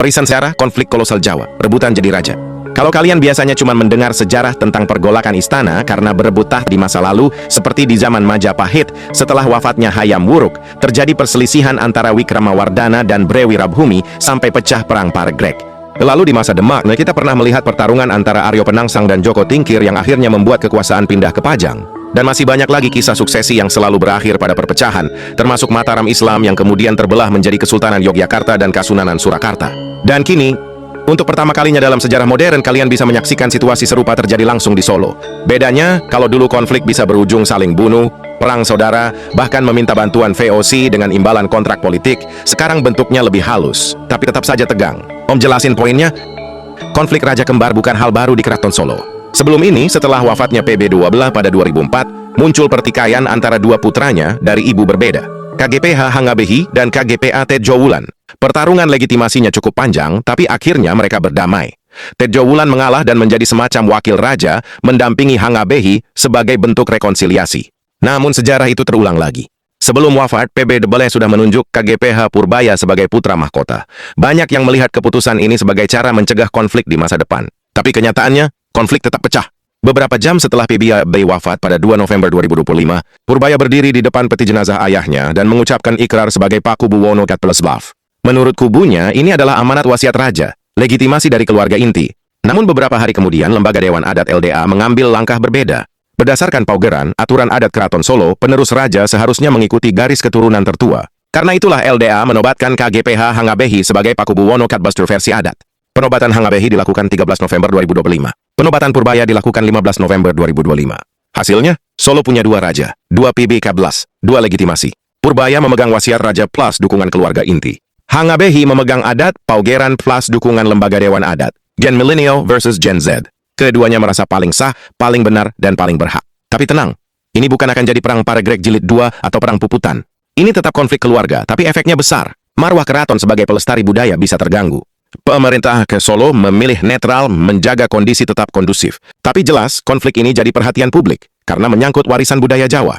Warisan sejarah konflik kolosal Jawa, rebutan jadi raja. Kalau kalian biasanya cuma mendengar sejarah tentang pergolakan istana karena berebut tahta di masa lalu, seperti di zaman Majapahit, setelah wafatnya Hayam Wuruk, terjadi perselisihan antara Wikramawardhana dan Brewirabhumi sampai pecah perang Paregreg. Lalu di masa Demak, kita pernah melihat pertarungan antara Aryo Penangsang dan Joko Tingkir yang akhirnya membuat kekuasaan pindah ke Pajang. Dan masih banyak lagi kisah suksesi yang selalu berakhir pada perpecahan, termasuk Mataram Islam yang kemudian terbelah menjadi Kesultanan Yogyakarta dan Kasunanan Surakarta. Dan kini, untuk pertama kalinya dalam sejarah modern, kalian bisa menyaksikan situasi serupa terjadi langsung di Solo. Bedanya, kalau dulu konflik bisa berujung saling bunuh, perang saudara, bahkan meminta bantuan VOC dengan imbalan kontrak politik, sekarang bentuknya lebih halus, tapi tetap saja tegang. Om jelasin poinnya. Konflik Raja Kembar bukan hal baru di Keraton Solo. Sebelum ini, setelah wafatnya PB12 pada 2004, muncul pertikaian antara dua putranya dari ibu berbeda, KGPH Hangabehi dan KGPA Tedjowulan. Pertarungan legitimasinya cukup panjang, tapi akhirnya mereka berdamai. Tedjowulan mengalah dan menjadi semacam wakil raja, mendampingi Hangabehi sebagai bentuk rekonsiliasi. Namun sejarah itu terulang lagi. Sebelum wafat, PB12 sudah menunjuk KGPH Purbaya sebagai putra mahkota. Banyak yang melihat keputusan ini sebagai cara mencegah konflik di masa depan. Tapi kenyataannya, konflik tetap pecah. Beberapa jam setelah PB wafat pada 2 November 2025, Purbaya berdiri di depan peti jenazah ayahnya dan mengucapkan ikrar sebagai Paku Buwono XIV. Menurut kubunya, ini adalah amanat wasiat raja, legitimasi dari keluarga inti. Namun beberapa hari kemudian, Lembaga Dewan Adat LDA mengambil langkah berbeda. Berdasarkan paugeran, aturan adat Keraton Solo, penerus raja seharusnya mengikuti garis keturunan tertua. Karena itulah LDA menobatkan KGPH Hangabehi sebagai Paku Buwono XIV versi adat. Penobatan Hangabehi dilakukan 13 November 2025. Penobatan Purbaya dilakukan 15 November 2025. Hasilnya, Solo punya dua raja, dua PB14, dua legitimasi. Purbaya memegang wasiat raja plus dukungan keluarga inti. Hangabehi memegang adat, paugeran plus dukungan Lembaga Dewan Adat. Gen Millennial versus Gen Z. Keduanya merasa paling sah, paling benar, dan paling berhak. Tapi tenang, ini bukan akan jadi perang Paregreg Jilid 2 atau perang Puputan. Ini tetap konflik keluarga, tapi efeknya besar. Marwah keraton sebagai pelestari budaya bisa terganggu. Pemerintah ke Solo memilih netral, menjaga kondisi tetap kondusif. Tapi jelas, konflik ini jadi perhatian publik, karena menyangkut warisan budaya Jawa.